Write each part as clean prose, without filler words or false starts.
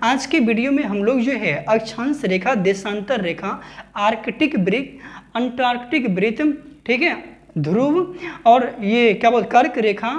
आज के वीडियो में हम लोग जो है अक्षांश रेखा, देशांतर रेखा, आर्कटिक वृत्त, अंटार्कटिक वृत्त, ठीक है, ध्रुव और ये क्या बोलते कर्क रेखा,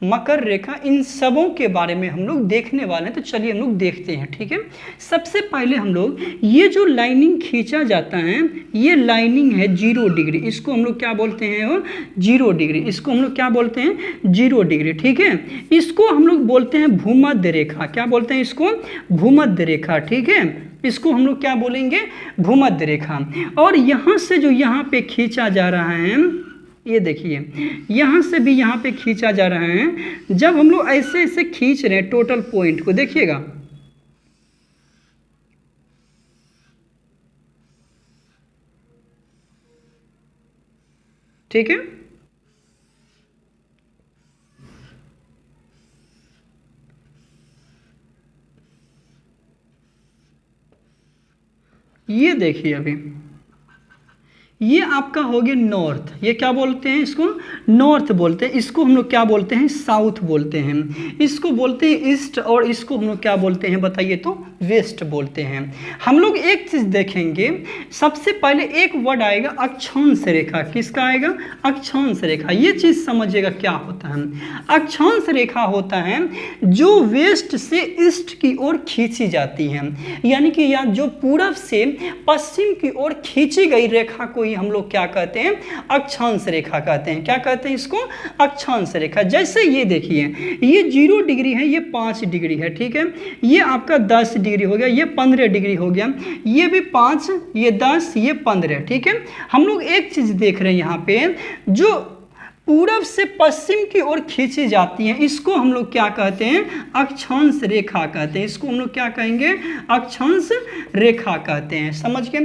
मकर रेखा, इन सबों के बारे में हम लोग देखने वाले हैं। तो चलिए हम लोग देखते हैं, ठीक है। सबसे पहले हम लोग ये जो लाइनिंग खींचा जाता है, ये लाइनिंग है 0 डिग्री, इसको हम लोग क्या बोलते हैं? 0 डिग्री। इसको हम लोग क्या बोलते हैं? 0 डिग्री, ठीक है। इसको हम लोग बोलते हैं भूमध्य रेखा। क्या बोलते हैं इसको? भूमध्य रेखा, ठीक है। इसको हम लोग क्या बोलेंगे? भूमध्य रेखा। और यहाँ से जो यहाँ पे खींचा जा रहा है, ये देखिए यहाँ से भी यहाँ पे खींचा जा रहा है। जब हम लोग ऐसे ऐसे खींच रहे हैं टोटल पॉइंट को, देखिएगा, ठीक है। ये देखिए अभी ये आपका हो गया नॉर्थ। ये क्या बोलते हैं? इसको नॉर्थ बोलते हैं। इसको हम लोग क्या बोलते हैं? साउथ बोलते हैं। इसको बोलते हैं ईस्ट, और इसको हम लोग क्या बोलते हैं बताइए तो? वेस्ट बोलते हैं। हम लोग एक चीज देखेंगे, सबसे पहले एक वर्ड आएगा अक्षांश रेखा। किसका आएगा? अक्षांश रेखा। ये चीज समझिएगा क्या होता है। अक्षांश रेखा होता है जो वेस्ट से ईस्ट की ओर खींची जाती है, यानी कि या जो पूरब से पश्चिम की ओर खींची गई रेखा को हम लोग क्या कहते हैं? अक्षांश रेखा कहते हैं। क्या कहते हैं इसको? अक्षांश रेखा। जैसे ये देखिए, ये 0 डिग्री है, ये 5 डिग्री है, ठीक है। ये आपका 10 डिग्री हो गया, ये 15 डिग्री हो गया, ये भी 5, ये 10, ये 15, ठीक है। हम लोग एक चीज देख रहे हैं यहाँ पे, जो पूरब से पश्चिम की ओर खींची जाती है, इसको हम लोग क्या कहते हैं? अक्षांश रेखा कहते हैं। इसको हम लोग क्या कहेंगे? अक्षांश रेखा कहते हैं। समझ गए?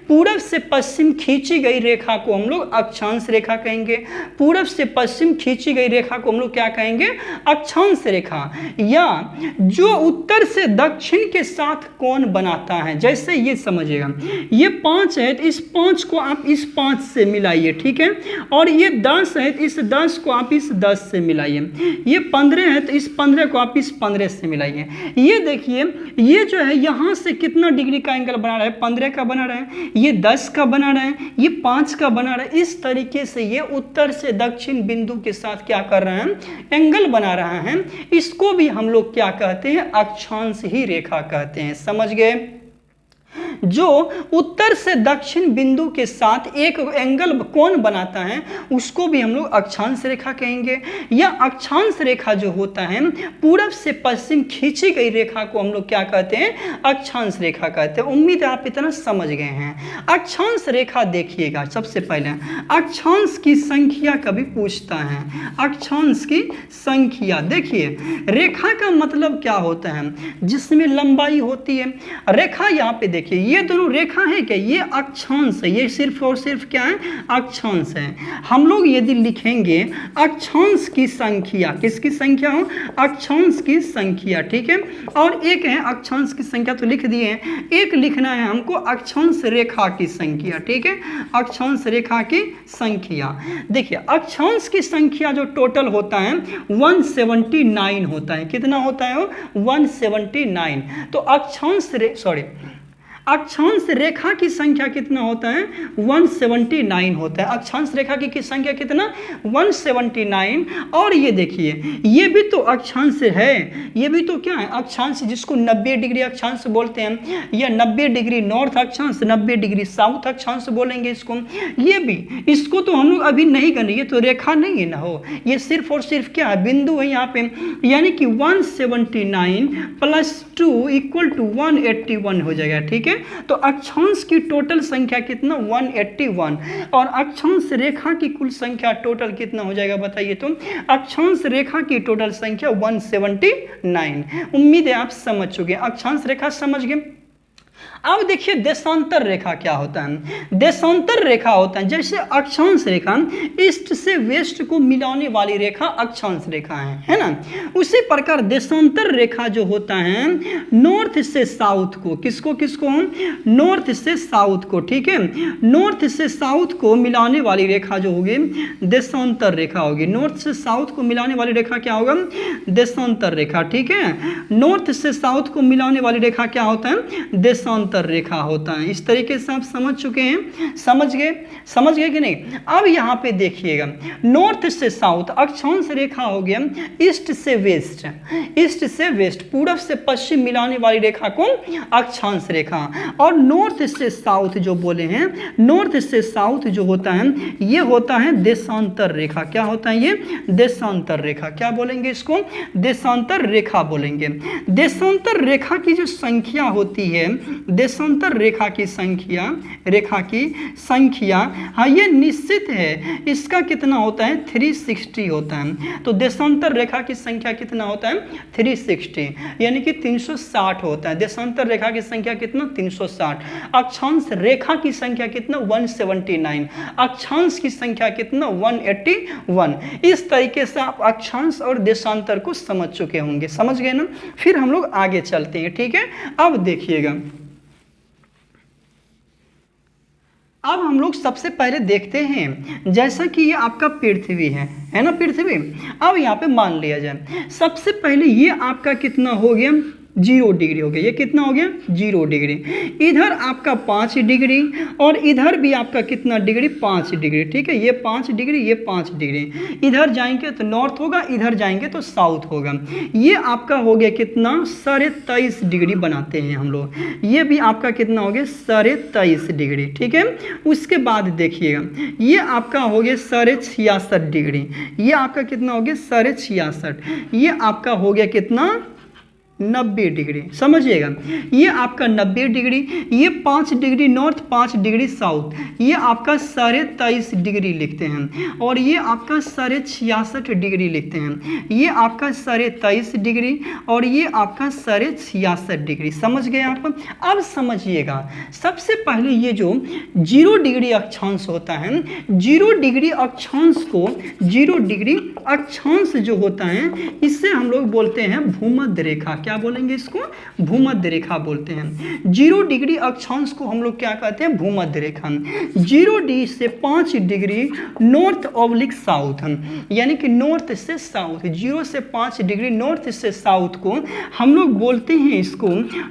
पूरब से पश्चिम खींची गई रेखा को हम लोग अक्षांश रेखा कहेंगे। पूरब से पश्चिम खींची गई रेखा को हम लोग क्या कहेंगे? अक्षांश रेखा। या जो उत्तर से दक्षिण के साथ कोण बनाता है, जैसे ये समझिएगा, ये 5 है तो इस 5 को आप इस 5 से मिलाइए, ठीक है। और ये 10 है तो इस 10 को आप इस 10 से मिलाइए। ये 15 है तो इस 15 को आप इस 15 से मिलाइए। ये देखिए, ये जो है यहाँ से कितना डिग्री का एंगल बना रहा है? 15 का बना रहा है, ये 10 का बना रहा है, ये 5 का बना रहा है। इस तरीके से ये उत्तर से दक्षिण बिंदु के साथ क्या कर रहा है? एंगल बना रहा है। इसको भी हम लोग क्या कहते हैं? अक्षांश ही रेखा कहते हैं। समझ गए? जो उत्तर से दक्षिण बिंदु के साथ एक एंगल कोण बनाता है, उसको भी हम लोग अक्षांश रेखा कहेंगे। या अक्षांश रेखा जो होता है, पूरब से पश्चिम खींची गई रेखा को हम लोग क्या कहते हैं? अक्षांश रेखा कहते हैं। उम्मीद है आप इतना समझ गए हैं। अक्षांश रेखा देखिएगा, सबसे पहले अक्षांश की संख्या कभी पूछता है। अक्षांश की संख्या देखिए, रेखा का मतलब क्या होता है? जिसमें लंबाई होती है। रेखा यहाँ पे देखिए, ये दोनों रेखा है क्या? ये अक्षांश है। ये सिर्फ और सिर्फ क्या है? अक्षांश है। हम लोग यदि लिखेंगे अक्षांश की संख्या, किसकी संख्या हो? अक्षांश की संख्या, ठीक है। और एक है अक्षांश की संख्या तो लिख दिए हैं, एक लिखना है हमको अक्षांश रेखा की संख्या, ठीक है। अक्षांश रेखा की संख्या देखिए, अक्षांश की संख्या जो टोटल होता है 179 होता है। कितना होता है? 179। तो अक्षांश रेखा की संख्या कितना होता है? 179 होता है। अक्षांश रेखा की संख्या कितना? 179। और ये देखिए, ये भी तो अक्षांश है, ये भी तो क्या है? अक्षांश, जिसको 90 डिग्री अक्षांश बोलते हैं, या 90 डिग्री नॉर्थ अक्षांश, 90 डिग्री साउथ अक्षांश बोलेंगे इसको। ये भी, इसको तो हम लोग अभी नहीं करेंगे, ये तो रेखा नहीं है ना हो, ये सिर्फ और सिर्फ क्या है? बिंदु है यहाँ पे। यानी कि 179 + 2 = 181 हो जाएगा, ठीक है। तो अक्षांश की टोटल संख्या कितना? 181। और अक्षांश रेखा की कुल संख्या टोटल कितना हो जाएगा बताइए तो? अक्षांश रेखा की टोटल संख्या 179। उम्मीद है आप समझ चुके हैं। अक्षांश रेखा समझ गए। अब देखिए देशांतर रेखा क्या होता है। देशांतर रेखा होता है जैसे अक्षांश रेखा ईस्ट से वेस्ट को मिलाने वाली रेखा अक्षांश रेखा है ना। उसी प्रकार देशांतर रेखा जो होता है नॉर्थ से साउथ को, किसको किसको, नॉर्थ से साउथ को, ठीक है, नॉर्थ से साउथ को मिलाने वाली रेखा जो होगी देशांतर रेखा होगी। नॉर्थ से साउथ को मिलाने वाली रेखा क्या होगा, देशांतर रेखा, ठीक है। नॉर्थ से साउथ को मिलाने वाली रेखा क्या होता है, देशांतर रेखा होता है। इस तरीके से आप समझ चुके हैं, समझ गए कि नहीं। अब यहाँ पे देखिएगा नॉर्थ से साउथ अक्षांश रेखा हो गया, ईस्ट से वेस्ट, ईस्ट से वेस्ट पूरब से पश्चिम मिलाने वाली रेखा को अक्षांश रेखा। और नॉर्थ से साउथ जो बोले हैं, नॉर्थ से साउथ जो होता है ये होता है देशांतर रेखा। क्या होता है ये, देशांतर रेखा। क्या बोलेंगे इसको, देशांतर रेखा बोलेंगे। देशांतर रेखा की जो संख्या होती है, देशांतर रेखा की संख्या, रेखा की संख्या, हाँ ये निश्चित है, इसका कितना होता है 360 होता है। तो देशांतर रेखा की संख्या कितना होता है 360, यानी कि 360 होता है। देशांतर रेखा की संख्या कितना 360। अक्षांश रेखा की संख्या कितना 179, अक्षांश की संख्या कितना 181। इस तरीके से आप अक्षांश और देशांतर को समझ चुके होंगे, समझ गए ना। फिर हम लोग आगे चलते हैं, ठीक है। अब देखिएगा, अब हम लोग सबसे पहले देखते हैं जैसा कि ये आपका पृथ्वी है ना, पृथ्वी। अब यहाँ पे मान लिया जाए सबसे पहले ये आपका कितना हो गया 0 डिग्री हो गया। ये कितना हो गया 0 डिग्री। इधर आपका 5 डिग्री और इधर भी आपका कितना डिग्री 5 डिग्री, ठीक है। ये 5 डिग्री, ये 5 डिग्री। इधर जाएंगे तो नॉर्थ होगा, इधर जाएंगे तो साउथ होगा। ये आपका हो गया कितना 23.5 डिग्री बनाते हैं हम लोग। ये भी आपका कितना हो गया 23.5 डिग्री, ठीक है। उसके बाद देखिएगा ये आपका हो गया 66.5 डिग्री। ये आपका कितना हो गया 66.5। ये आपका हो गया कितना 90 डिग्री, समझिएगा। ये आपका 90 डिग्री, ये 5 डिग्री नॉर्थ, 5 डिग्री साउथ, ये आपका 23.5 डिग्री लिखते हैं। और ये आपका 66.5 डिग्री लिखते हैं। ये आपका 23.5 डिग्री और ये आपका 66.5 डिग्री, समझ गए आप। अब समझिएगा सबसे पहले ये जो 0 डिग्री अक्षांश होता है, 0 डिग्री अक्षांश को, 0 डिग्री अक्षांश जो होता है इससे हम लोग बोलते हैं भूमध्य रेखा। क्या बोलेंगे इसको, भूमध्य रेखा बोलते हैं। 0 डिग्री अक्षांश को हम लोग क्या कहते हैं, भूमध्य रेखा। 0 डिग्री से 5 डिग्री नॉर्थ ऑब्लिक साउथ, यानी कि नॉर्थ से साउथ, 0 से 5 डिग्री नॉर्थ से साउथ को हम लोग बोलते हैं इसको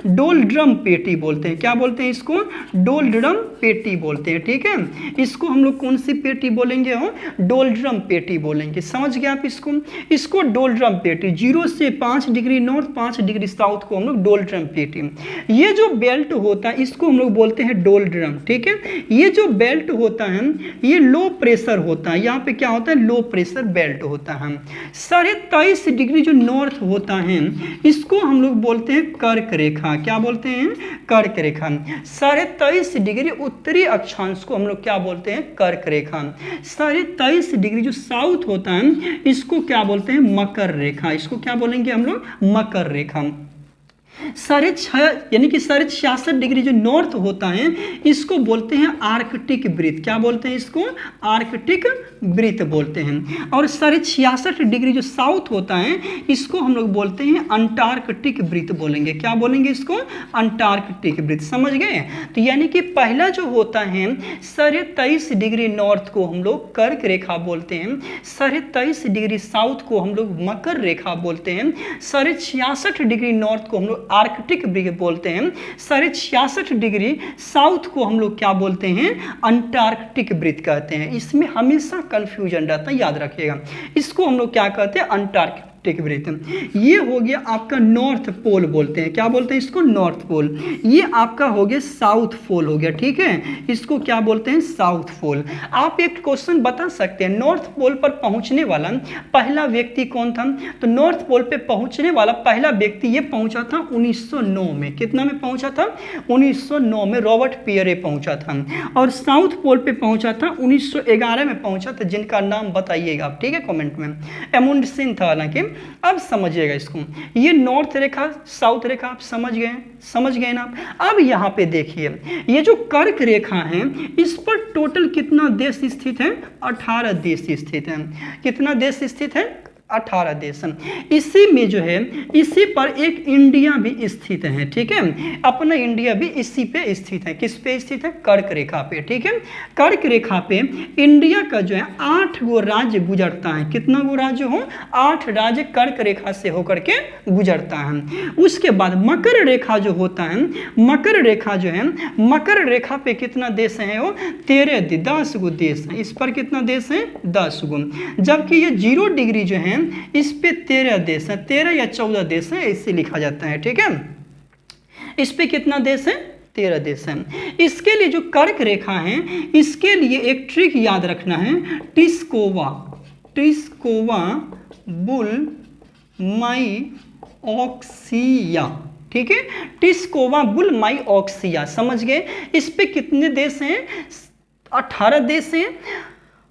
डोलड्रम पेटी बोलते हैं। क्या बोलते हैं इसको, डोलड्रम पेटी बोलते हैं, ठीक है। इसको हम लोग कौन सी पेटी बोलेंगे, हो डोलड्रम पेटी बोलेंगे, समझ गए आप इसको। इसको डोलड्रम पेटी, 0 से 5 डिग्री नॉर्थ, 5 डिग्री साउथ को हम लोग डोलड्रम पेटी। ये जो बेल्ट होता है इसको हम लोग बोलते हैं डोलड्रम, ठीक है। ये जो बेल्ट होता है ये लो प्रेशर होता है। यहाँ पे क्या होता है, लो प्रेशर बेल्ट होता है। 23.5 डिग्री जो नॉर्थ होता है इसको हम लोग बोलते हैं कर्क रेखा। क्या बोलते हैं, कर्क रेखा। 23.5 डिग्री उत्तरी अक्षांश को हम लोग क्या बोलते हैं, कर्क रेखा। 23.5 डिग्री जो साउथ होता है इसको क्या बोलते हैं, मकर रेखा। इसको क्या बोलेंगे हम लोग, मकर रेखा। यानी कि 66.5 डिग्री जो नॉर्थ होता है इसको बोलते हैं आर्कटिक वृत्त। क्या बोलते हैं इसको, आर्कटिक वृत्त बोलते हैं। और 66.5 डिग्री जो साउथ होता है इसको हम लोग बोलते हैं अंटार्कटिक वृत्त बोलेंगे। क्या बोलेंगे इसको, अंटार्कटिक वृत्त, समझ गए। तो यानी कि पहला जो होता है 23.5 डिग्री नॉर्थ को हम लोग कर्क रेखा बोलते हैं, 23.5 डिग्री साउथ को हम लोग मकर रेखा बोलते हैं, 66.5 डिग्री नॉर्थ को हम लोग आर्कटिक वृत्त बोलते हैं, 66.5 डिग्री साउथ को हम लोग क्या बोलते हैं, अंटार्कटिक वृत्त कहते हैं। इसमें हमेशा कंफ्यूजन रहता है, याद रखिएगा। इसको हम लोग क्या कहते हैं, अंटार्कटिक वृत्त। ये हो गया आपका नॉर्थ पोल बोलते हैं। क्या बोलते हैं इसको, नॉर्थ पोल। ये आपका हो गया साउथ पोल हो गया, ठीक है। इसको क्या बोलते हैं, साउथ पोल। आप एक क्वेश्चन बता सकते हैं, नॉर्थ पोल पर पहुंचने वाला पहला व्यक्ति कौन था। तो नॉर्थ पोल पे पहुंचने वाला पहला व्यक्ति ये पहुंचा था 1909 में। कितना में पहुंचा था, 1909 में रॉबर्ट पियरे पहुंचा था। और साउथ पोल पे पहुंचा था 1911 में पहुंचा था, जिनका नाम बताइएगा आप, ठीक है, कमेंट में। एमुंडसेन था हालांकि। अब समझिएगा इसको, ये नॉर्थ रेखा साउथ रेखा आप समझ गए ना। अब यहाँ पे देखिए ये जो कर्क रेखा है इस पर टोटल कितना देश स्थित है? 18 देश स्थित है। कितना देश स्थित है? 18 देश। इसी में जो है इसी पर एक इंडिया भी स्थित है, ठीक है, अपना इंडिया भी इसी पे स्थित है। किस पे स्थित है? कर्क रेखा पे, ठीक है। कर्क रेखा पे इंडिया का जो है 8 गो राज्य गुजरता है। कितना गो राज्य हो? 8 राज्य कर्क रेखा से होकर के गुजरता है। उसके बाद मकर रेखा जो होता है, मकर रेखा जो है, मकर रेखा पे कितना देश है? वो 10 गो देश है। इस पर कितना देश है? 10 गो। जबकि ये 0 डिग्री जो है इस पे 13 देश है, 13 या 14 देश है, इससे लिखा जाता है, ठीक है। इस पे कितना देश है? 13 देश है। इसके लिए जो कर्क रेखा है इसके लिए एक ट्रिक याद रखना है, टिस्कोवा बुल माई ऑक्सिया, ठीक है, टिस्कोवा बुल माई ऑक्सिया, समझ गए। इस पे कितने देश हैं? 18 देश हैं।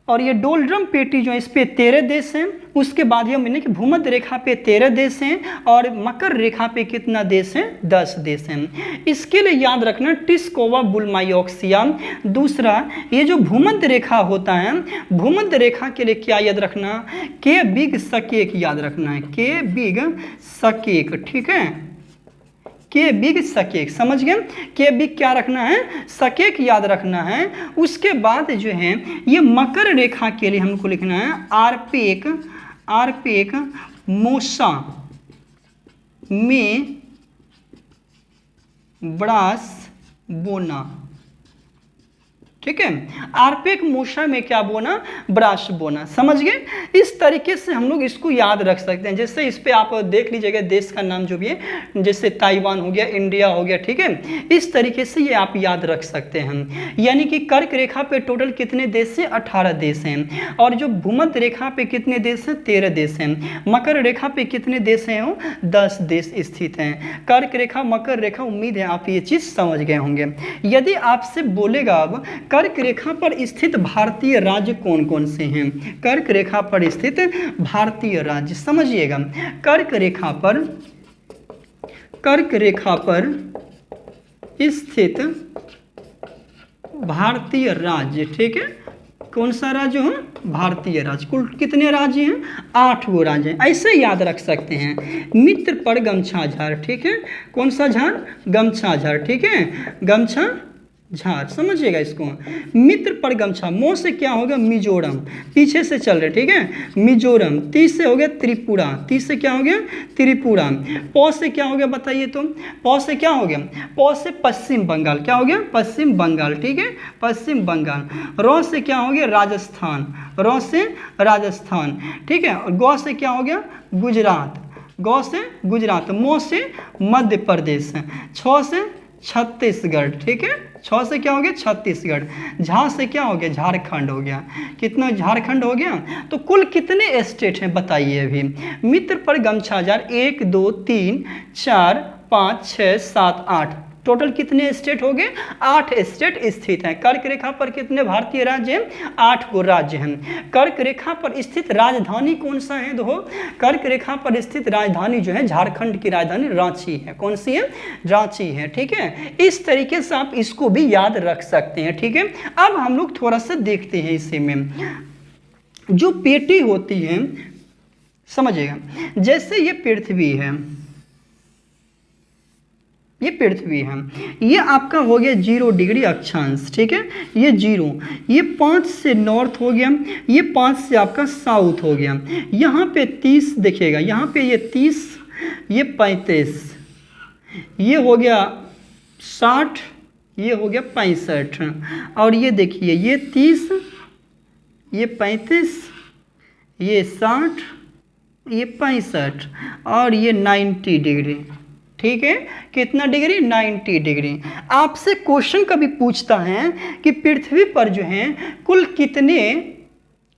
और ये डोलड्रम पेटी जो है इस पे 13 देश हैं। उसके बाद ये मैंने कि भूमध्य रेखा पे 13 देश हैं और मकर रेखा पे कितना देश है? 10 देश हैं। इसके लिए याद रखना टिस्कोवा बुलमायोक्सिया। दूसरा, ये जो भूमध्य रेखा होता है, भूमध्य रेखा के लिए क्या याद रखना? के बिग सकेक याद रखना है, के बिग सकेक, ठीक है, के बिग सकेक, समझ गए। के बिग क्या रखना है? सकेक याद रखना है। उसके बाद जो है ये मकर रेखा के लिए हमको लिखना है आरपेक मोसा में ब्रास बोना, ठीक है, आरपेक मोशा में क्या बोना? ब्राश बोना, समझ गए। इस तरीके से हम लोग इसको याद रख सकते हैं। जैसे इस पे आप देख लीजिएगा देश का नाम जो भी है, जैसे ताइवान हो गया, इंडिया हो गया, ठीक है, इस तरीके से ये आप याद रख सकते हैं। यानी कि कर्क रेखा पे टोटल कितने देश हैं? 18 देश हैं। और जो भूमध्य रेखा पे कितने देश हैं? 13 देश हैं। मकर रेखा पे कितने देश हैं? 10 देश स्थित हैं। कर्क रेखा, मकर रेखा, उम्मीद है आप ये चीज समझ गए होंगे। यदि आपसे बोलेगा अब कर्क रेखा पर स्थित भारतीय राज्य कौन कौन से हैं? कर्क रेखा पर स्थित भारतीय राज्य समझिएगा। कर्क रेखा पर स्थित भारतीय राज्य, ठीक है, कौन सा राज्य हो? भारतीय राज्य। कुल कितने राज्य हैं? 8 गो राज्य हैं। ऐसे याद रख सकते हैं। मित्र पर गमछा झाड़, ठीक है, कौन सा झाड़? गमछा झाड़, ठीक है, गमछा झाड़, समझिएगा इसको। मित्र पर गमछा, मो से क्या होगा? मिजोरम, पीछे से चल रहे, ठीक है, मिजोरम। 30 से हो गया त्रिपुरा, 30 से क्या हो गया? त्रिपुरा। पौ से क्या हो गया बताइए तो? पौ से क्या हो गया? पौ से पश्चिम बंगाल, क्या हो गया? पश्चिम बंगाल, ठीक है, पश्चिम बंगाल। रौ से क्या हो गया? राजस्थान, रौ से राजस्थान, ठीक है। और गौ से क्या हो गया? गुजरात, गौ से गुजरात। मो से मध्य प्रदेश, छ से छत्तीसगढ़, ठीक है, 6 से क्या हो गया? छत्तीसगढ़। झा से क्या हो गया? झारखंड हो गया। कितना झारखंड हो गया? तो कुल कितने स्टेट हैं बताइए अभी? मित्र पर गमछा झाड़ 1 2 3 4 5 6 7 8, टोटल कितने स्टेट हो गए? 8 स्टेट स्थित हैं। कर्क रेखा पर कितने भारतीय राज्य हैं? 8 गो राज्य हैं। कर्क रेखा पर स्थित राजधानी कौन सा है? देखो, कर्क रेखा पर स्थित राजधानी जो है झारखंड की राजधानी रांची है। कौन सी है? रांची है, ठीक है। इस तरीके से आप इसको भी याद रख सकते हैं, ठीक है। अब हम लोग थोड़ा सा देखते हैं इसी में जो पेटी होती है, समझिएगा। जैसे ये पृथ्वी है, ये पृथ्वी है, ये आपका हो गया 0 डिग्री अक्षांश, ठीक है, ये 0, ये 5 से नॉर्थ हो गया, ये 5 से आपका साउथ हो गया। यहाँ पे 30 देखिएगा, यहाँ पे ये 30, ये 35, ये हो गया 60, ये हो गया 65, और ये देखिए ये 30, ये 35, ये 60, ये 65, और ये 90 डिग्री, ठीक है। कितना डिग्री? 90 डिग्री। आपसे क्वेश्चन कभी पूछता है कि पृथ्वी पर जो है कुल कितने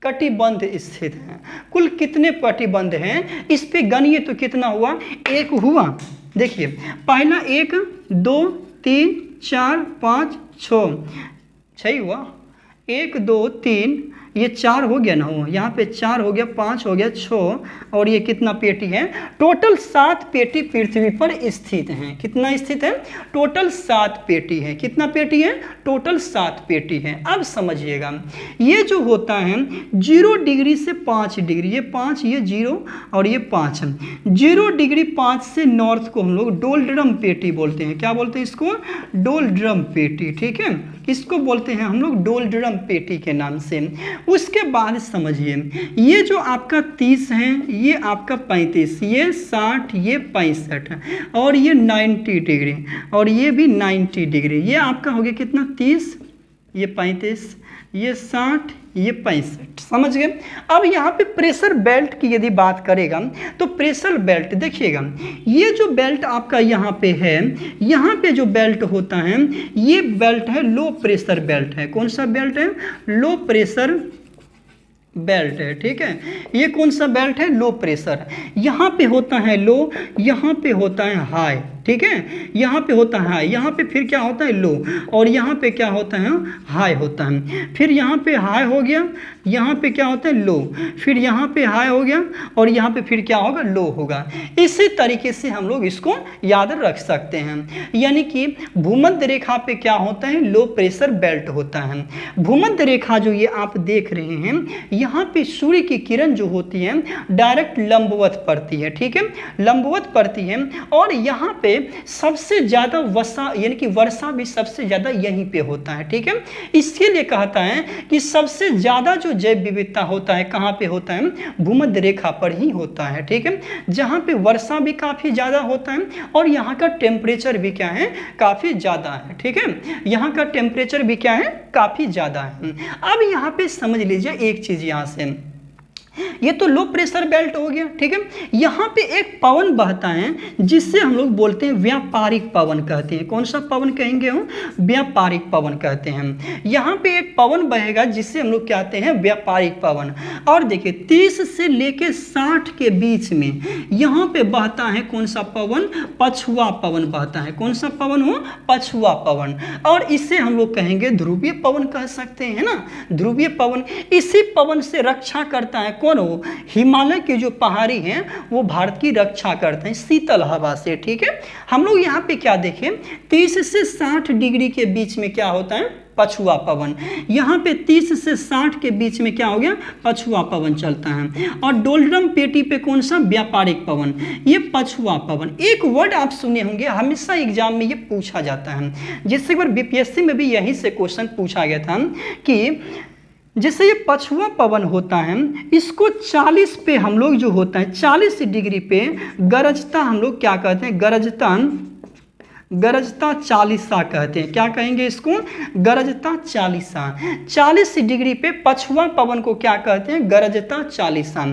कटिबंध स्थित हैं, कुल कितने कटिबंध हैं, इस पे गनिए तो कितना हुआ? 1 हुआ। देखिए पहला 1 2 3 4 5 6 हुआ, 1 2 3 ये 4 हो गया ना, हो यहाँ पे 4 हो गया, 5 हो गया, 6 और ये कितना पेटी है, टोटल 7 पेटी पृथ्वी पर स्थित हैं। कितना स्थित है, टोटल 7 पेटी है। कितना पेटी है, टोटल 7 पेटी है। अब समझिएगा ये जो होता है 0 डिग्री से 5 डिग्री, ये 5 ये 0 और ये 5, 0 डिग्री 5 से नॉर्थ को हम लोग डोलड्रम पेटी बोलते हैं। क्या बोलते हैं इसको, डोलड्रम पेटी, ठीक है, इसको बोलते हैं हम लोग डोलड्रम पेटी के नाम से। उसके बाद समझिए ये जो आपका 30 है, ये आपका 35, ये 60, ये 65 और ये 90 डिग्री और ये भी 90 डिग्री, ये आपका हो गया कितना, 30, ये 35, ये 60, ये 65। समझ गए। अब यहाँ पे प्रेशर बेल्ट की यदि बात करेगा तो प्रेशर बेल्ट देखिएगा, ये जो बेल्ट आपका यहाँ पे है, यहाँ पे जो बेल्ट होता है ये बेल्ट है लो प्रेशर बेल्ट है। कौन सा बेल्ट है, लो प्रेशर बेल्ट है, ठीक है। ये कौन सा बेल्ट है, लो प्रेशर। यहाँ पे होता है लो, यहाँ पे होता है हाई, ठीक है, यहाँ पे होता है हाई, यहाँ पे फिर क्या होता है लो और यहाँ पे क्या होता है, हाई होता है। फिर यहाँ पे हाई हो गया, यहाँ पे क्या होता है, लो, फिर यहाँ पे हाई हो गया और यहाँ पे फिर क्या होगा, लो होगा। इसी तरीके से हम लोग इसको याद रख सकते हैं। यानी कि भूमध्य रेखा पे क्या होता है, लो प्रेशर बेल्ट होता है। भूमध्य रेखा जो ये आप देख रहे हैं, यहाँ पे सूर्य की किरण जो होती है डायरेक्ट लंबवत पड़ती है, ठीक है, लंबवत पड़ती है और यहाँ पे सबसे ज्यादा वर्षा यानी कि वर्षा भी सबसे ज्यादा यहीं पे होता है, ठीक है। इसके लिए कहता है कि सबसे ज्यादा जो जैव विविधता होता है कहाँ पे होता है, भूमध्य रेखा पर ही होता है, ठीक है, जहाँ पे वर्षा भी काफी ज्यादा होता है और यहाँ का टेम्परेचर भी क्या है, काफी ज्यादा है, ठीक है, यहाँ का टेम्परेचर भी क्या है, काफी ज्यादा है। अब यहाँ पे समझ लीजिए एक चीज, यहाँ से ये तो लो प्रेशर बेल्ट हो गया, ठीक है। यहाँ पे एक पवन बहता है जिससे हम लोग बोलते हैं व्यापारिक पवन कहते हैं। कौन सा पवन कहेंगे हम, व्यापारिक पवन कहते हैं। यहाँ पे एक पवन बहेगा जिससे हम लोग कहते हैं व्यापारिक पवन। और देखिए 30 से लेके 60 के बीच में यहाँ पे बहता है कौन सा पवन, पछुआ पवन बहता है। कौन सा पवन हो, पछुआ पवन। और इसे हम लोग कहेंगे ध्रुवीय पवन कह सकते हैं ना, ध्रुवीय पवन। इसी पवन से रक्षा करता है कौन हो, हिमालय के जो पहाड़ी हैं वो भारत की रक्षा करते हैं शीतल हवा से, ठीक है। हम लोग यहाँ पे क्या देखें, 30 से 60 डिग्री के बीच में क्या होता है, पछुआ पवन। यहाँ पे 30 से 60 के बीच में क्या हो गया, पछुआ पवन चलता है। और डोलड्रम पेटी पे कौन सा, व्यापारिक पवन, ये पछुआ पवन। एक वर्ड आप सुने होंगे, हमेशा एग्जाम में ये पूछा जाता है, जिससे एक बार बीपीएससी में भी यही से क्वेश्चन पूछा गया था कि जैसे ये पछुआ पवन होता है, इसको 40 पे हम लोग जो होता है 40 डिग्री पे गरजता हम लोग क्या कहते हैं, गरजता चालीसा कहते हैं। क्या कहेंगे इसको, गरजता चालीसा। 40 डिग्री पे पछुआ पवन को क्या कहते हैं, गरजता चालीसा।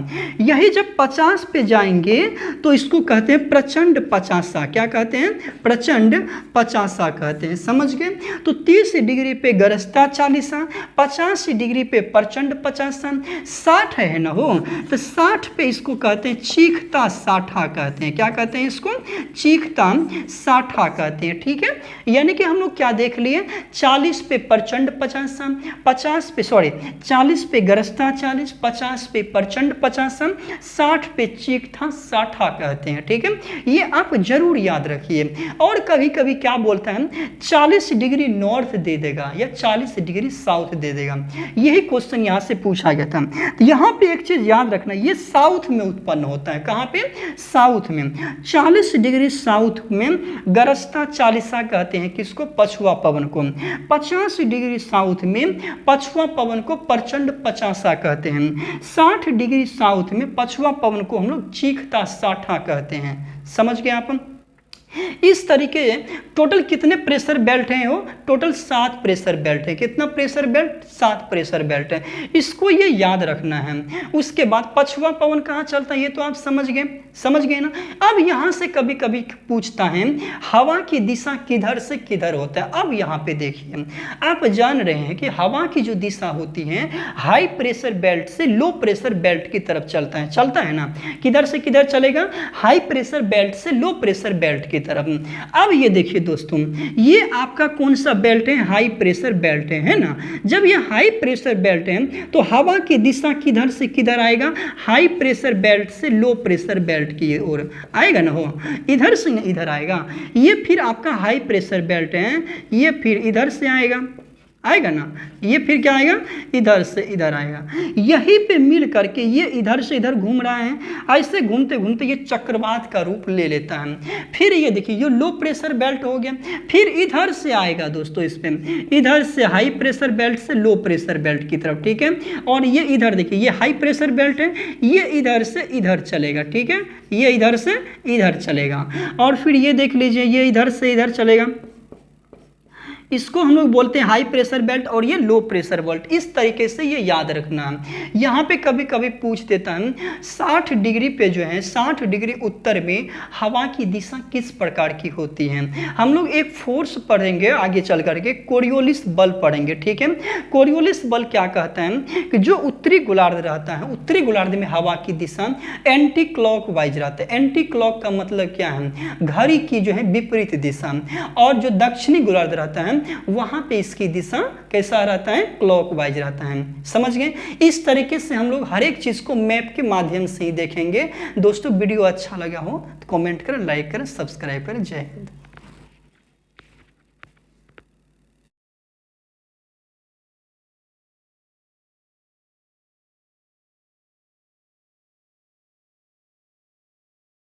यही जब 50 पे जाएंगे तो इसको कहते हैं प्रचंड पचासा। क्या कहते हैं, प्रचंड पचासा कहते हैं। समझ गए। तो 30 डिग्री पे गरजता चालीसा, 50 डिग्री पे प्रचंड पचासा, 60 है ना हो, तो 60 पे इसको कहते हैं चीखता साठा कहते हैं। क्या कहते हैं इसको, चीखता साठा कहते हैं, ठीक है। यानी कि हम लोग क्या देख लिए, 40 पे प्रचंड पचासा, 40 पे गरजता 40, 50 पे प्रचंड पचासा, 60 पे चीखता साठा कहते हैं, ठीक है। ये आप जरूर याद रखिए। और कभी कभी क्या बोलता है, 40 डिग्री नॉर्थ दे देगा या 40 डिग्री साउथ दे देगा। यही क्वेश्चन यहाँ से पूछा गया था। तो यहाँ पे एक चीज याद रखना, ये साउथ में उत्पन्न होता है। कहाँ पे, साउथ में। 40 डिग्री साउथ में गरजता चालीसा कहते हैं किसको, पछुआ पवन को। 50 डिग्री साउथ में पछुआ पवन को प्रचंड पचासा कहते हैं। 60 डिग्री साउथ में पछुआ पवन को हम लोग चीखता साठा कहते हैं। समझ गए आप। इस तरीके टोटल कितने प्रेशर बेल्ट हैं, वो टोटल 7 प्रेशर बेल्ट है। कितना प्रेशर बेल्ट, 7 प्रेशर बेल्ट है। इसको ये याद रखना है। उसके बाद पछुआ पवन कहाँ चलता है, ये तो आप समझ गए ना। अब यहाँ से कभी कभी पूछता है हवा की दिशा किधर से किधर होता है। अब यहाँ पे देखिए, आप जान रहे हैं कि हवा की जो दिशा होती है हाई प्रेशर बेल्ट से लो प्रेशर बेल्ट की तरफ चलता है ना। किधर से किधर चलेगा, हाई प्रेशर बेल्ट से लो प्रेशर बेल्ट की तरफ। अब ये देखिए दोस्तों, ये आपका कौन सा बेल्ट है, हाई प्रेशर बेल्ट है ना। जब ये हाई प्रेशर बेल्ट है तो हवा की दिशा किधर से किधर आएगा, हाई प्रेशर बेल्ट से लो प्रेशर बेल्ट की ओर आएगा ना, हो इधर से ना इधर आएगा। ये फिर आपका हाई प्रेशर बेल्ट है, ये फिर इधर से आएगा ना, ये फिर क्या आएगा, इधर से इधर आएगा। यहीं पे मिल करके ये इधर से इधर घूम रहा है, ऐसे घूमते घूमते ये चक्रवात का रूप ले लेता है। फिर ये देखिए ये लो प्रेशर बेल्ट हो गया, फिर इधर से आएगा दोस्तों, इस पे इधर से हाई प्रेशर बेल्ट से लो प्रेशर बेल्ट की तरफ, ठीक है। और ये इधर देखिए ये हाई प्रेशर बेल्ट है, ये इधर से इधर चलेगा, ठीक है, ये इधर से इधर चलेगा। और फिर ये देख लीजिए ये इधर से इधर चलेगा, इसको हम लोग बोलते हैं हाई प्रेशर बेल्ट और ये लो प्रेशर बेल्ट। इस तरीके से ये याद रखना है। यहाँ पे कभी कभी पूछ देता है 60 डिग्री पे जो है 60 डिग्री उत्तर में हवा की दिशा किस प्रकार की होती है। हम लोग एक फोर्स पढ़ेंगे आगे चल करके, कोरियोलिस बल पढ़ेंगे, ठीक है। कोरियोलिस बल क्या कहता है कि जो उत्तरी गोलार्ध रहता है, उत्तरी गोलार्ध में हवा की दिशा एंटी क्लॉक वाइज रहता है। एंटी क्लॉक का मतलब क्या है, घड़ी की जो है विपरीत दिशा। और जो दक्षिणी गोलार्ध रहता है वहां पे इसकी दिशा कैसा रहता है, क्लॉकवाइज रहता है। समझ गए। इस तरीके से हम लोग हर एक चीज को मैप के माध्यम से ही देखेंगे। दोस्तों वीडियो अच्छा लगा हो तो कमेंट करें, लाइक करें, सब्सक्राइब करें। जय हिंद।